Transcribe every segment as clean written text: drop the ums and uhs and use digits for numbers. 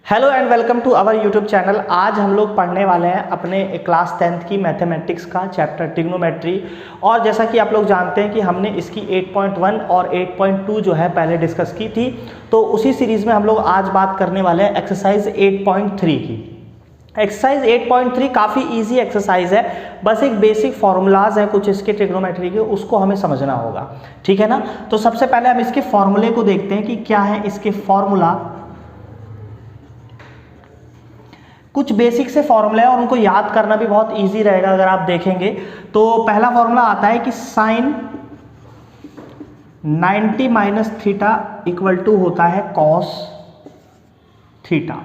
Hello and welcome to our YouTube channel. आज हम लोग पढ़ने वाले हैं अपने क्लास 10th की मैथमेटिक्स का चैप्टर ट्रिग्नोमेट्री। और जैसा कि आप लोग जानते हैं कि हमने इसकी 8.1 और 8.2 जो है पहले डिस्कस की थी, तो उसी सीरीज़ में हम लोग आज बात करने वाले हैं एक्सरसाइज 8.3 की। एक्सरसाइज 8.3 काफ़ी इजी एक्सरसाइज है, बस एक बेसिक फार्मूलाज है कुछ इसके ट्रिग्नोमेट्री के, उसको हमें समझना होगा, ठीक है ना। तो सबसे पहले हम इसके फॉर्मूले को देखते हैं कि क्या है इसके फॉर्मूला। कुछ बेसिक से फॉर्मूले हैं और उनको याद करना भी बहुत इजी रहेगा अगर आप देखेंगे। तो पहला फॉर्मूला आता है कि sine 90 minus theta equal to होता है cos theta.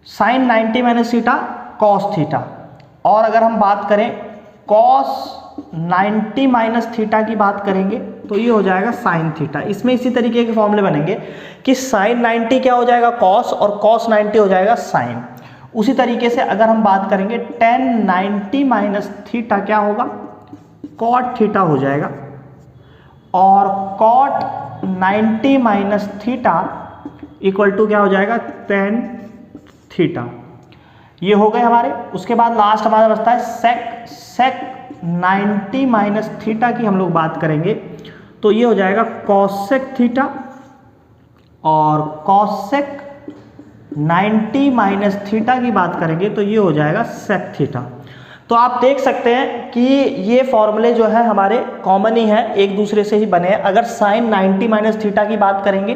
Sine 90 minus theta cos theta. और अगर हम बात करें कॉस 90 माइनस थीटा की बात करेंगे तो ये हो जाएगा साइन थीटा। इसमें इसी तरीके के फॉर्मूले बनेंगे कि साइन 90 क्या हो जाएगा कॉस और कॉस 90 हो जाएगा साइन। उसी तरीके से अगर हम बात करेंगे tan 90 माइनस थीटा क्या होगा कॉट थीटा हो जाएगा, और cot 90 minus theta equal to क्या हो जाएगा tan थीटा। ये हो गए हमारे। उसके बाद लास्ट हमारा बचता है सेक 90 माइनस थीटा की हम लोग बात करेंगे तो ये हो जाएगा कॉसेक थीटा, और कॉसेक 90 माइनस थीटा की बात करेंगे तो ये हो जाएगा सेक थीटा। तो आप देख सकते हैं कि ये फॉर्मूले जो है हमारे कॉमन ही है, एक दूसरे से ही बने हैं। अगर साइन 90 माइनस थीटा की बात करेंगे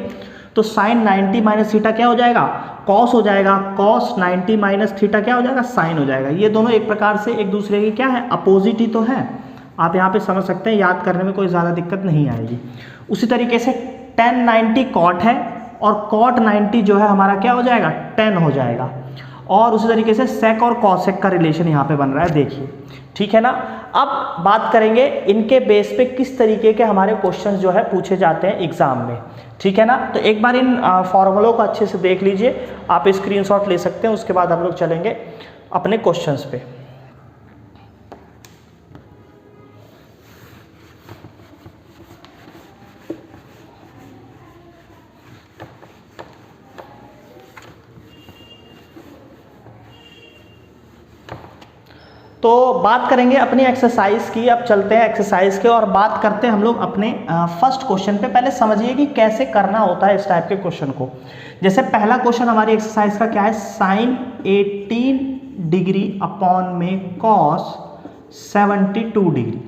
तो साइन 90 माइनस थीटा क्या हो जाएगा कॉस हो जाएगा, कॉस 90 माइनस थीटा क्या हो जाएगा साइन हो जाएगा। ये दोनों एक प्रकार से एक दूसरे की क्या है अपोजिट ही तो है। आप यहाँ पे समझ सकते हैं, याद करने में कोई ज़्यादा दिक्कत नहीं आएगी। उसी तरीके से tan 90 कॉट है और कॉट 90 जो है हमारा क्या हो जाएगा tan हो जाएगा। और उसी तरीके से सेक और कॉसेक का रिलेशन यहाँ पे बन रहा है, देखिए, ठीक है ना। अब बात करेंगे इनके बेस पे किस तरीके के हमारे क्वेश्चंस जो है पूछे जाते हैं एग्जाम में, ठीक है ना। तो एक बार इन फॉर्मूलों को अच्छे से देख लीजिए, आप स्क्रीनशॉट ले सकते हैं। उसके बाद हम लोग चलेंगे अपने क्वेश्चंस पे। तो बात करेंगे अपनी एक्सरसाइज की। अब चलते हैं एक्सरसाइज के और बात करते हैं हम लोग अपने फर्स्ट क्वेश्चन पे। पहले समझिए कि कैसे करना होता है इस टाइप के क्वेश्चन को। जैसे पहला क्वेश्चन हमारी एक्सरसाइज का क्या है, साइन 18 डिग्री अपॉन में कॉस 72 डिग्री,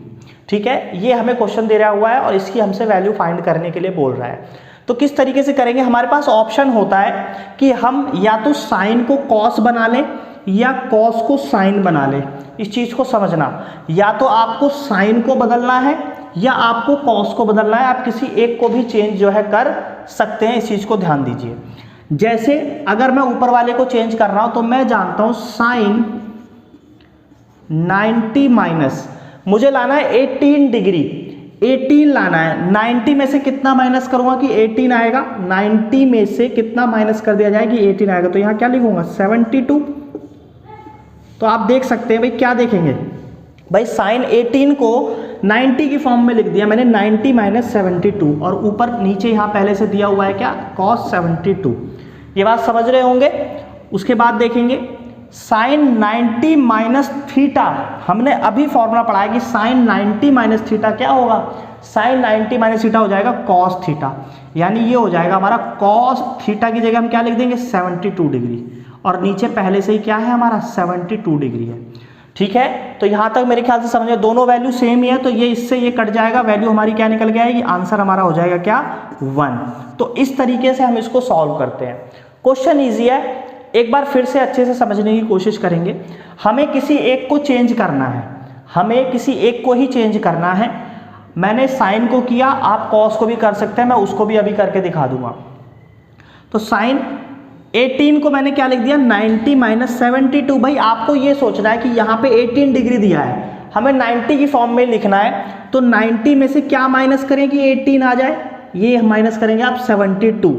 ठीक है। ये हमें क्वेश्चन दे रहा हुआ है और इसकी हमसे वैल्यू फाइंड करने के लिए बोल रहा है। तो किस तरीके से करेंगे, हमारे पास ऑप्शन होता है कि हम या तो साइन को कॉस बना लें या कॉस को साइन बना लें। इस चीज को समझना, या तो आपको साइन को बदलना है या आपको कॉस को बदलना है। आप किसी एक को भी चेंज जो है कर सकते हैं, इस चीज को ध्यान दीजिए। जैसे अगर मैं ऊपर वाले को चेंज कर रहा हूं तो मैं जानता हूं साइन 90 माइनस, मुझे लाना है 18 डिग्री, 18 लाना है। 90 में से कितना माइनस करूंगा कि 18 आएगा, 90 में से कितना माइनस कर दिया जाए कि 18 आएगा। तो यहां क्या लिखूंगा 72। तो आप देख सकते हैं भाई, क्या देखेंगे भाई, साइन 18 को 90 की फॉर्म में लिख दिया मैंने, 90 माइनस 72, और ऊपर नीचे यहाँ पहले से दिया हुआ है क्या cos 72। ये बात समझ रहे होंगे। उसके बाद देखेंगे साइन 90 माइनस थीटा। हमने अभी फॉर्मूला पढ़ा है कि साइन 90 माइनस थीटा क्या होगा, साइन 90 माइनस थीटा हो जाएगा कॉस थीटा। यानी ये हो जाएगा हमारा कॉस थीटा की जगह हम क्या लिख देंगे 72 डिग्री, और नीचे पहले से ही क्या है हमारा 72 डिग्री है, ठीक है। तो यहां तक मेरे ख्याल से समझे, दोनों वैल्यू सेम ही है, तो ये इससे ये कट जाएगा, वैल्यू हमारी क्या निकल के आएगी, आंसर हमारा हो जाएगा क्या 1। तो इस तरीके से हम इसको सॉल्व करते हैं। क्वेश्चन ईजी है, एक बार फिर से अच्छे से समझने की कोशिश करेंगे। हमें किसी एक को चेंज करना है, हमें किसी एक को ही चेंज करना है। मैंने साइन को किया, आप कॉस को भी कर सकते हैं, मैं उसको भी अभी करके दिखा दूंगा। तो साइन 18 को मैंने क्या लिख दिया 90 माइनस 72। भाई आपको ये सोचना है कि यहाँ पे 18 डिग्री दिया है, हमें 90 की फॉर्म में लिखना है। तो 90 में से क्या माइनस करें कि 18 आ जाए, ये माइनस करेंगे आप 72।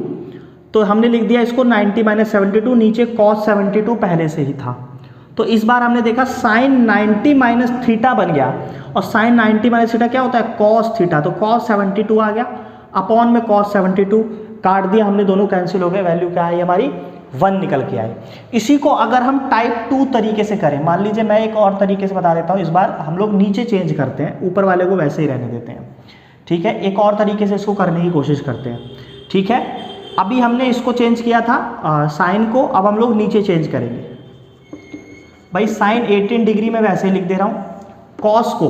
तो हमने लिख दिया इसको 90 माइनस 72, नीचे cos 72 पहले से ही था। तो इस बार हमने देखा साइन 90 माइनस थीटा बन गया, और साइन 90 माइनस थीटा क्या होता है cos थीटा। तो cos 72 आ गया, अपॉन में cos 72, काट दिया हमने, दोनों कैंसिल हो गए, वैल्यू क्या आई हमारी 1 निकल के आई। इसी को अगर हम टाइप 2 तरीके से करें, मान लीजिए मैं एक और तरीके से बता देता हूँ, इस बार हम लोग नीचे चेंज करते हैं, ऊपर वाले को वैसे ही रहने देते हैं, ठीक है। एक और तरीके से इसको करने की कोशिश करते हैं, ठीक है। अभी हमने इसको चेंज किया था साइन को, अब हम लोग नीचे चेंज करेंगे। भाई साइन 18 डिग्री में वैसे ही लिख दे रहा हूँ, कॉस को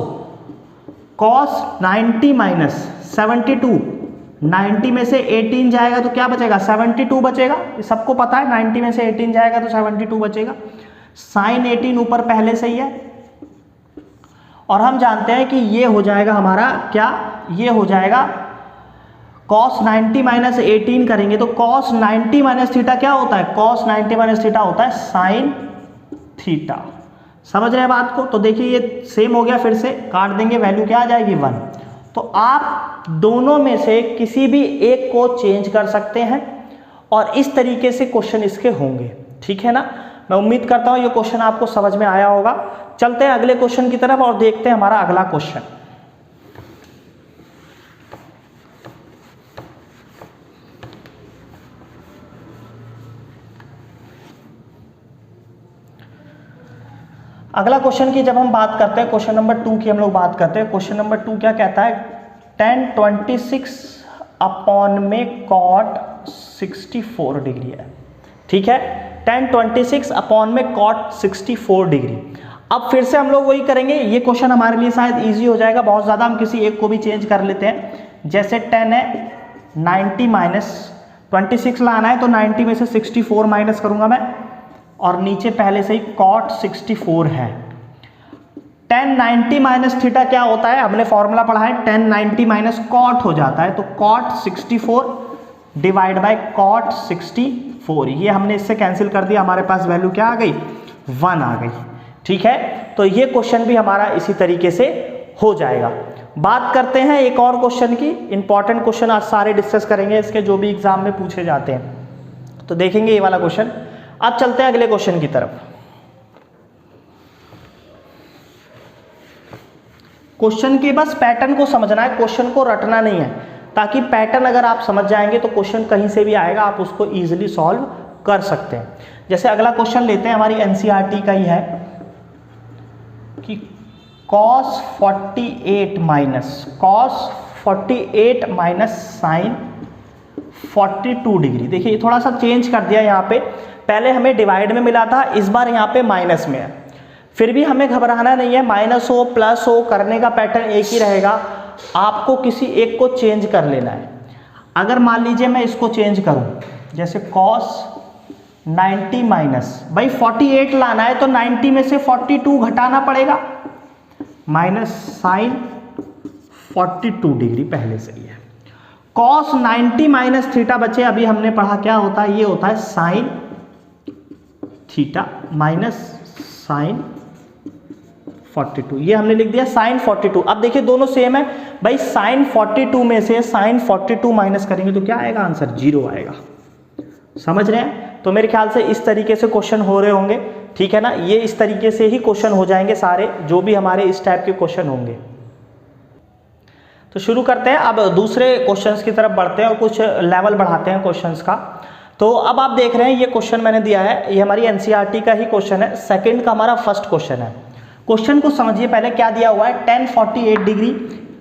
कॉस 90 माइनस 72, 90 में से 18 जाएगा तो क्या बचेगा, 72 बचेगा, ये सबको पता है, 90 में से 18 जाएगा तो 72 बचेगा। साइन 18 ऊपर पहले से ही है, और हम जानते हैं कि ये हो जाएगा हमारा क्या, ये हो जाएगा cos 90 माइनस 18 करेंगे तो cos 90 माइनस थीटा क्या होता है, cos 90 माइनस थीटा होता है साइन थीटा। समझ रहे हैं बात को? तो देखिए ये सेम हो गया, फिर से काट देंगे, वैल्यू क्या आ जाएगी 1। तो आप दोनों में से किसी भी एक को चेंज कर सकते हैं और इस तरीके से क्वेश्चन इसके होंगे, ठीक है ना। मैं उम्मीद करता हूं ये क्वेश्चन आपको समझ में आया होगा। चलते हैं अगले क्वेश्चन की तरफ और देखते हैं हमारा अगला क्वेश्चन। अगला क्वेश्चन की जब हम बात करते हैं, क्वेश्चन नंबर 2 की हम लोग बात करते हैं। क्वेश्चन नंबर 2 क्या कहता है, tan 26 अपॉन में cot 64 डिग्री है, ठीक है। tan 26 अपॉन में cot 64 डिग्री। अब फिर से हम लोग वही करेंगे, ये क्वेश्चन हमारे लिए शायद इजी हो जाएगा बहुत ज़्यादा। हम किसी एक को भी चेंज कर लेते हैं, जैसे 10 है 90 माइनस 26 लाना है तो 90 में से 64 माइनस करूंगा मैं, और नीचे पहले से ही cot 64 है। tan 90 माइनस थीटा क्या होता है, हमने फॉर्मूला पढ़ा है, tan 90 माइनस cot हो जाता है, तो cot 64 डिवाइड बाय cot 64, ये हमने इससे कैंसिल कर दिया, हमारे पास वैल्यू क्या आ गई, 1 आ गई, ठीक है। तो ये क्वेश्चन भी हमारा इसी तरीके से हो जाएगा। बात करते हैं एक और क्वेश्चन की, इंपॉर्टेंट क्वेश्चन आज सारे डिस्कस करेंगे इसके, जो भी एग्जाम में पूछे जाते हैं, तो देखेंगे ये वाला क्वेश्चन। अब चलते हैं अगले क्वेश्चन की तरफ। क्वेश्चन के बस पैटर्न को समझना है, क्वेश्चन को रटना नहीं है, ताकि पैटर्न अगर आप समझ जाएंगे तो क्वेश्चन कहीं से भी आएगा, आप उसको इजीली सॉल्व कर सकते हैं। जैसे अगला क्वेश्चन लेते हैं, हमारी एनसीईआरटी का ही है कि cos 48 माइनस साइन 42 डिग्री। देखिए थोड़ा सा चेंज कर दिया यहाँ पे, पहले हमें डिवाइड में मिला था, इस बार यहाँ पे माइनस में है। फिर भी हमें घबराना नहीं है, माइनस हो प्लस हो करने का पैटर्न एक ही रहेगा, आपको किसी एक को चेंज कर लेना है। अगर मान लीजिए मैं इसको चेंज करूं, जैसे cos 90 माइनस, भाई 48 लाना है तो 90 में से 42 घटाना पड़ेगा, माइनस साइन 42 डिग्री पहले से ही है। cos 90 माइनस थीटा बचे, अभी हमने पढ़ा क्या होता है, ये होता है साइन थीटा माइनस साइन 42, ये हमने लिख दिया साइन 42। अब देखिए दोनों सेम है भाई, साइन 42 में से साइन 42 माइनस करेंगे तो क्या आएगा, आंसर 0 आएगा। समझ रहे हैं? तो मेरे ख्याल से इस तरीके से क्वेश्चन हो रहे होंगे, ठीक है ना। ये इस तरीके से ही क्वेश्चन हो जाएंगे सारे, जो भी हमारे इस टाइप के क्वेश्चन होंगे। तो शुरू करते हैं, अब दूसरे क्वेश्चंस की तरफ बढ़ते हैं और कुछ लेवल बढ़ाते हैं क्वेश्चंस का। तो अब आप देख रहे हैं ये क्वेश्चन मैंने दिया है, ये हमारी एनसीईआरटी का ही क्वेश्चन है, सेकंड का हमारा फर्स्ट क्वेश्चन है। क्वेश्चन को समझिए पहले, क्या दिया हुआ है, tan 48 degree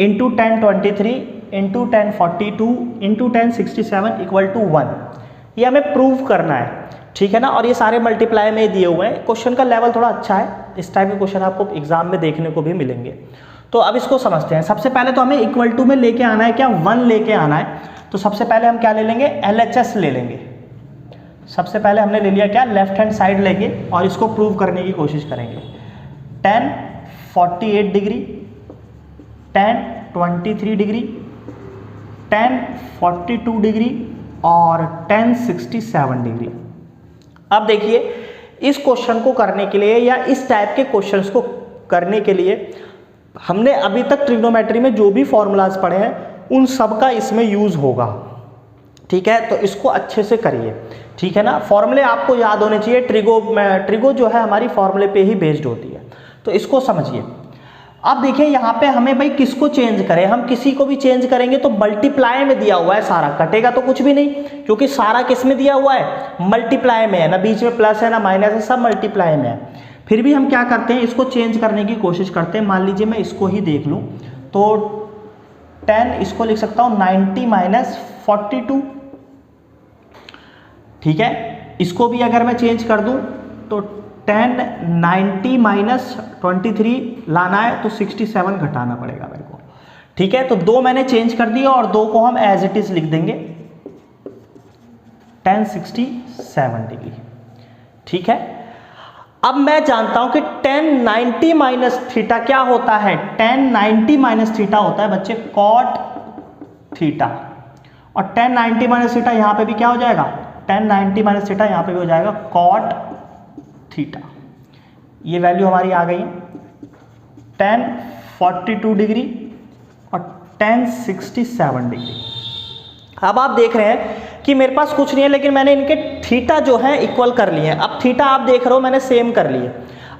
into tan 23 into tan 42 into tan 67 equal to 1, ये हमें प्रूव करना है, ठीक है ना। और ये सारे मल्टीप्लाई में दिए हुए हैं। क्वेश्चन का लेवल थोड़ा अच्छा है, इस टाइप के क्वेश्चन आपको एग्जाम में देखने को भी मिलेंगे। तो अब इसको समझते हैं। सबसे पहले तो हमें इक्वल टू में लेके आना है क्या, 1 लेके आना है। तो सबसे पहले हम क्या ले लेंगे, LHS ले लेंगे। सबसे पहले हमने ले लिया क्या, लेफ्ट हैंड साइड लेके, और इसको प्रूव करने की कोशिश करेंगे। tan 48 degree, tan 23 degree, tan 42 degree और tan 67 डिग्री। अब देखिए इस क्वेश्चन को करने के लिए या इस टाइप के क्वेश्चंस को करने के लिए हमने अभी तक ट्रिग्नोमेट्री में जो भी फॉर्मूलाज पढ़े हैं उन सब का इसमें यूज होगा, ठीक है। तो इसको अच्छे से करिए, ठीक है ना। फॉर्मूले आपको याद होने चाहिए, ट्रिगो जो है हमारी फॉर्मूले पे ही बेस्ड होती है, तो इसको समझिए। अब देखिए यहाँ पे हमें भाई किसको चेंज करें, हम किसी को भी चेंज करेंगे तो मल्टीप्लाई में दिया हुआ है सारा, कटेगा तो कुछ भी नहीं, क्योंकि सारा किस में दिया हुआ है, मल्टीप्लाई में है ना, बीच में प्लस है ना माइनस है, सब मल्टीप्लाई में है। फिर भी हम क्या करते हैं, इसको चेंज करने की कोशिश करते हैं। मान लीजिए मैं इसको ही देख लूँ तो 10 इसको लिख सकता हूँ 90 माइनस 42, ठीक है। इसको भी अगर मैं चेंज कर दूँ तो 10 90 माइनस 23 लाना है तो 67 घटाना पड़ेगा मेरे को, ठीक है। तो 2 मैंने चेंज कर दिया और 2 को हम एज इट इज लिख देंगे 1067 डिग्री, ठीक है। अब मैं जानता हूं कि 1090 माइनस थीटा क्या होता है, 1090 माइनस थीटा होता है बच्चे कॉट थीटा, और 1090 माइनस थीटा यहां पे भी क्या हो जाएगा, 1090 माइनस थीटा यहां पे भी हो जाएगा कॉट थीटा। ये वैल्यू हमारी आ गई 1042 डिग्री और 1067 डिग्री। अब आप देख रहे हैं कि मेरे पास कुछ नहीं है, लेकिन मैंने इनके थीटा जो है इक्वल कर लिए हैं। अब थीटा आप देख रहे हो मैंने सेम कर लिए,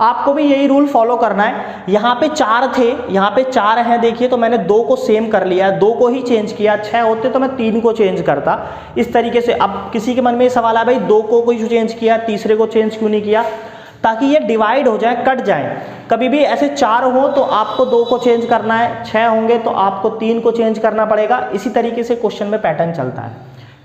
आपको भी यही रूल फॉलो करना है। यहाँ पे 4 थे, यहाँ पे 4 हैं, देखिए तो मैंने 2 को सेम कर लिया, 2 को ही चेंज किया। 6 होते तो मैं 3 को चेंज करता, इस तरीके से। अब किसी के मन में ये सवाल है भाई 2 को कोई चेंज किया, तीसरे को चेंज क्यों नहीं किया, ताकि ये डिवाइड हो जाए, कट जाए। कभी भी ऐसे 4 हो तो आपको 2 को चेंज करना है, 6 होंगे तो आपको 3 को चेंज करना पड़ेगा। इसी तरीके से क्वेश्चन में पैटर्न चलता है,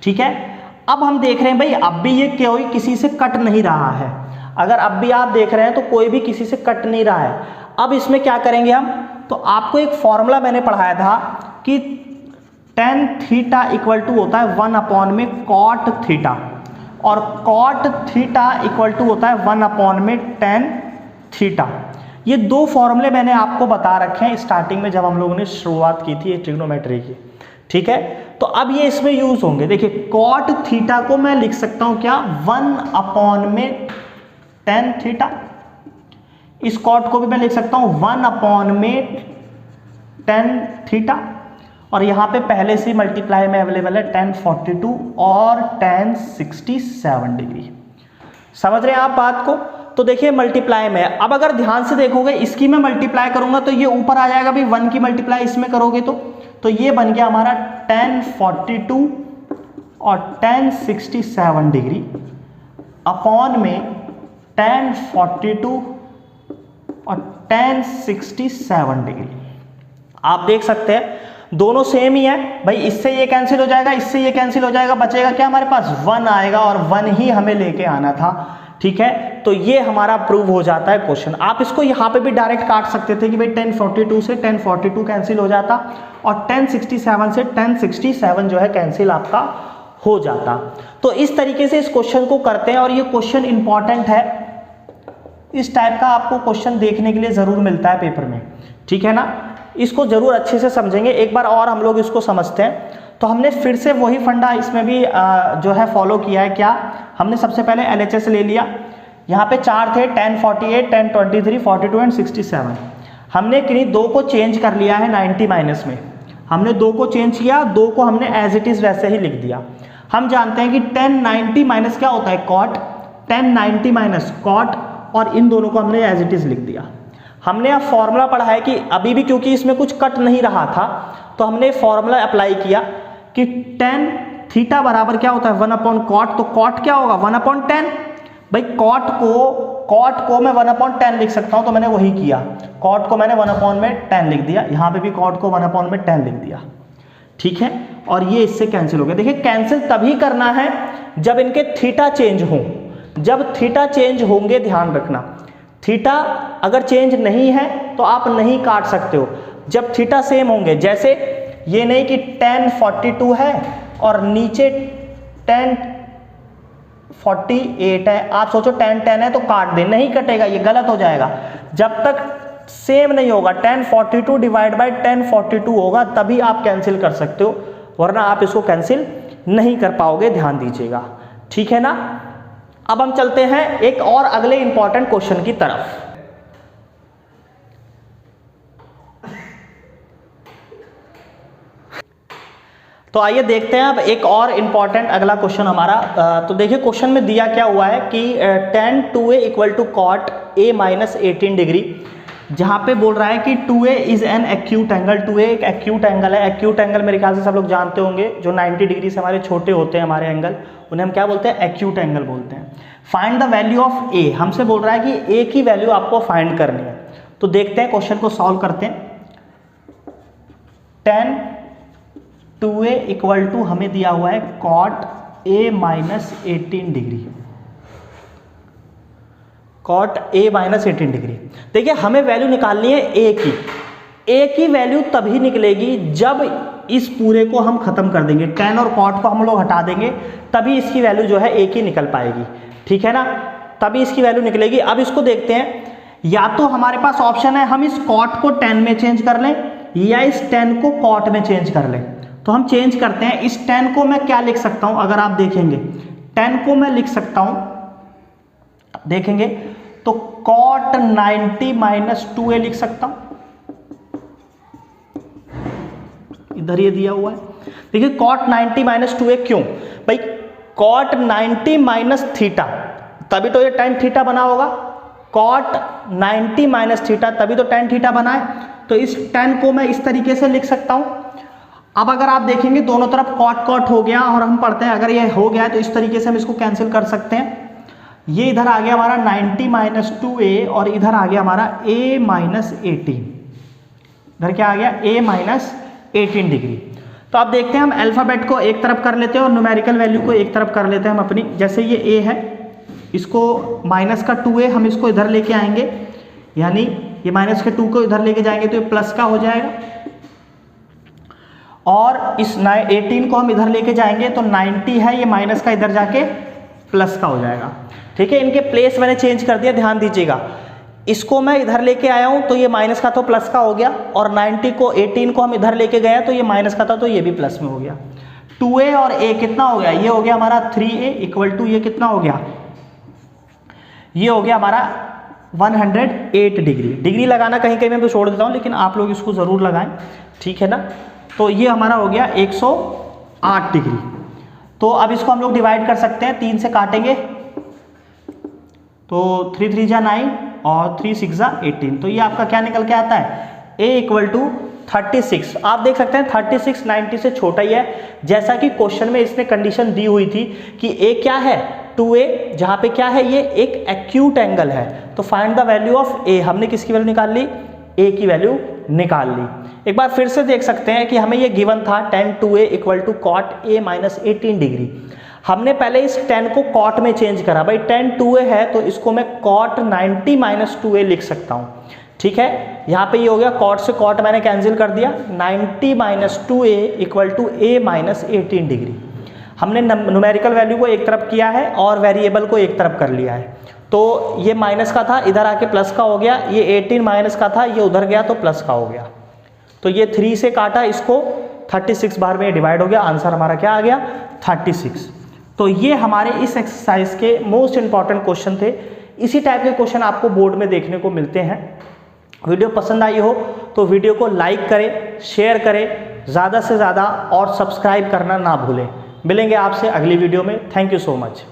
ठीक है। अब हम देख रहे हैं भाई अब भी ये कोई किसी से कट नहीं रहा है। अगर अब भी आप देख रहे हैं तो कोई भी किसी से कट नहीं रहा है। अब इसमें क्या करेंगे हम, तो आपको एक फॉर्मूला मैंने पढ़ाया था कि tan थीटा इक्वल टू होता है 1 अपॉन में cot थीटा, और cot थीटा इक्वल टू होता है 1 अपॉन में tan थीटा। ये 2 फॉर्मूले मैंने आपको बता रखे हैं स्टार्टिंग में जब हम लोगों ने शुरुआत की थी ट्रिग्नोमेट्री की, ठीक है। तो अब ये इसमें यूज होंगे। देखिए cot थीटा को मैं लिख सकता हूं क्या, 1 अपॉन में tan थीटा। इस cot को भी मैं लिख सकता हूं 1 अपॉन में tan थीटा, और यहां पे पहले से मल्टीप्लाई में अवेलेबल है tan 42 और tan 67 डिग्री। समझ रहे हैं आप बात को। तो देखिए मल्टीप्लाई में, अब अगर ध्यान से देखोगे इसकी मैं मल्टीप्लाई करूंगा तो ये ऊपर आ जाएगा भाई, 1 की मल्टीप्लाई इसमें करोगे तो ये बन गया हमारा tan 42 और tan 67 डिग्री अपॉन में tan 42 और tan 67 डिग्री। आप देख सकते हैं दोनों सेम ही है भाई, इससे ये कैंसिल हो जाएगा, इससे ये कैंसिल हो जाएगा, बचेगा क्या हमारे पास 1 आएगा, और 1 ही हमें लेके आना था, ठीक है। तो ये हमारा प्रूव हो जाता है क्वेश्चन। आप इसको यहाँ पे भी डायरेक्ट काट सकते थे कि भाई tan 42 से tan 42 कैंसिल हो जाता, और tan 67 से tan 67 जो है कैंसिल आपका हो जाता। तो इस तरीके से इस क्वेश्चन को करते हैं, और ये क्वेश्चन इंपॉर्टेंट है। इस टाइप का आपको क्वेश्चन देखने के लिए जरूर मिलता है पेपर में, ठीक है ना। इसको जरूर अच्छे से समझेंगे। एक बार और हम लोग इसको समझते हैं। तो हमने फिर से वही फंडा इसमें भी जो है फॉलो किया है। क्या हमने सबसे पहले LHS ले लिया, यहाँ पे 4 थे, tan 48, tan 23, 42 एंड 67। हमने किन्हीं 2 को चेंज कर लिया है 90 माइनस में, हमने 2 को चेंज किया, 2 को हमने एज इट इज वैसे ही लिख दिया। हम जानते हैं कि tan 90 माइनस क्या होता है, cot, tan 90 माइनस cot, और इन दोनों को हमने एज इट इज लिख दिया। हमने अब फॉर्मूला पढ़ा है कि अभी भी क्योंकि इसमें कुछ कट नहीं रहा था तो हमने फॉर्मूला अप्लाई किया कि tan थीटा बराबर क्या होता है 1 अपॉन cot। तो cot क्या होगा 1 अपॉन 10। भाई cot को मैं 1 अपॉन 10 लिख सकता हूं, तो मैंने वही किया। cot को मैंने 1 अपॉन में 10 लिख दिया, यहां पे भी cot को 1 अपॉन में 10 लिख दिया, ठीक है। और ये इससे कैंसिल हो गया। देखिए कैंसिल तभी करना है जब इनके थीटा चेंज हो। जब थीटा चेंज होंगे, ध्यान रखना, थीटा अगर चेंज नहीं है तो आप नहीं काट सकते हो। जब थीटा सेम होंगे, जैसे ये नहीं कि tan 42 है और नीचे tan 48 है, आप सोचो tan 10 है तो काट दे, नहीं कटेगा, ये गलत हो जाएगा। जब तक सेम नहीं होगा, tan 42 डिवाइड बाय tan 42 होगा तभी आप कैंसिल कर सकते हो, वरना आप इसको कैंसिल नहीं कर पाओगे, ध्यान दीजिएगा, ठीक है ना। अब हम चलते हैं एक और अगले इंपॉर्टेंट क्वेश्चन की तरफ। तो आइए देखते हैं अब एक और इंपॉर्टेंट अगला क्वेश्चन हमारा। तो देखिए क्वेश्चन में दिया क्या हुआ है कि tan 2a equal to cot a minus 18 degree जहाँ पे बोल रहा है कि 2a is an acute angle. 2a एक एक्यूट एंगल है। एक्यूट एंगल मेरे ख्याल से सब लोग जानते होंगे, जो 90 डिग्री से हमारे छोटे होते हैं हमारे एंगल, उन्हें हम क्या बोलते हैं? एक्यूट एंगल बोलते हैं। Find the value of a, हमसे बोल रहा है कि a की वैल्यू आपको फाइंड करनी है। तो देखते हैं, क्वेश्चन को सॉल्व करते हैं। tan 2a इक्वल टू हमें दिया हुआ है cot a minus 18 degree. cot a minus 18 degree. देखिए हमें वैल्यू निकालनी है a की। a की वैल्यू तभी निकलेगी जब इस पूरे को हम खत्म कर देंगे, tan और cot को हम लोग हटा देंगे, तभी इसकी वैल्यू जो है a की निकल पाएगी। ठीक है ना, तभी इसकी वैल्यू निकलेगी। अब इसको देखते हैं, या तो हमारे पास ऑप्शन है हम इस cot को tan में चेंज कर लें या इस tan को cot में चेंज कर लें। तो हम चेंज करते हैं। इस tan को मैं क्या लिख सकता हूं? अगर आप देखेंगे tan को मैं लिख सकता हूं, देखेंगे तो cot 90 माइनस 2a लिख सकता हूं। इधर ये दिया हुआ है, देखिए cot 90 माइनस 2a। क्यों भाई? cot 90 माइनस थीटा, तभी तो ये tan थीटा बना होगा। cot 90 माइनस थीटा, तभी तो tan थीटा बना है। तो इस tan को मैं इस तरीके से लिख सकता हूं। अब अगर आप देखेंगे दोनों तरफ cot cot हो गया, और हम पढ़ते हैं अगर ये हो गया तो इस तरीके से हम इसको कैंसिल कर सकते हैं। ये इधर आ गया हमारा 90 माइनस 2a, और इधर आ गया हमारा a माइनस 18। इधर क्या आ गया? a minus 18 degree. तो आप देखते हैं, हम अल्फाबेट को एक तरफ कर लेते हैं और न्यूमेरिकल वैल्यू को एक तरफ कर लेते हैं हम अपनी। जैसे ये a है, इसको माइनस का 2a हम इसको इधर लेके आएंगे, यानी ये माइनस के 2 को इधर लेके जाएंगे तो ये प्लस का हो जाएगा, और इस 18 को हम इधर लेके जाएंगे तो 90 है, ये माइनस का इधर जाके प्लस का हो जाएगा। ठीक है, इनके प्लेस मैंने चेंज कर दिया, ध्यान दीजिएगा। इसको मैं इधर लेके आया हूं तो ये माइनस का तो प्लस का हो गया, और 90 को 18 को हम इधर लेके गए तो ये माइनस का था तो ये भी प्लस में हो गया। 2a और a कितना हो गया? ये हो गया हमारा 3a इक्वल टू ये कितना हो गया? ये हो गया हमारा 108 डिग्री। डिग्री लगाना कहीं कहीं मैं तो छोड़ देता हूं, लेकिन आप लोग इसको जरूर लगाएं। ठीक है ना, तो ये हमारा हो गया 108 डिग्री। तो अब इसको हम लोग डिवाइड कर सकते हैं, 3 से काटेंगे तो 3 3 जा 9 और 3 6 जा 18। तो ये आपका क्या निकल के आता है? a equal to 36। आप देख सकते हैं 36 90 से छोटा ही है, जैसा कि क्वेश्चन में इसने कंडीशन दी हुई थी कि a क्या है? 2a, जहां पे क्या है? ये एक एक्यूट एंगल है। तो find the value of a, हमने किसकी वैल्यू निकाल ली? a की वैल्यू निकाल ली। एक बार फिर से देख सकते हैं कि हमें ये गिवन था tan 2a equal to cot a minus 18 degree. हमने पहले इस tan को cot में चेंज करा। भाई tan 2a है तो इसको मैं cot 90 माइनस 2a लिख सकता हूँ। ठीक है, यहाँ पे ये हो गया, cot से cot मैंने कैंसिल कर दिया, 90 minus 2a equal to a minus 18 degree. हमने न्यूमेरिकल वैल्यू को एक तरफ किया है और वेरिएबल को एक तरफ कर लिया है। तो ये माइनस का था, इधर आके प्लस का हो गया। ये 18 माइनस का था, ये उधर गया तो प्लस का हो गया। तो ये 3 से काटा, इसको 36 बार में डिवाइड हो गया। आंसर हमारा क्या आ गया? 36। तो ये हमारे इस एक्सरसाइज के मोस्ट इंपॉर्टेंट क्वेश्चन थे। इसी टाइप के क्वेश्चन आपको बोर्ड में देखने को मिलते हैं। वीडियो पसंद आई हो तो वीडियो को लाइक करें, शेयर करें ज़्यादा से ज़्यादा, और सब्सक्राइब करना ना भूलें। मिलेंगे आपसे अगली वीडियो में। Thank you so much.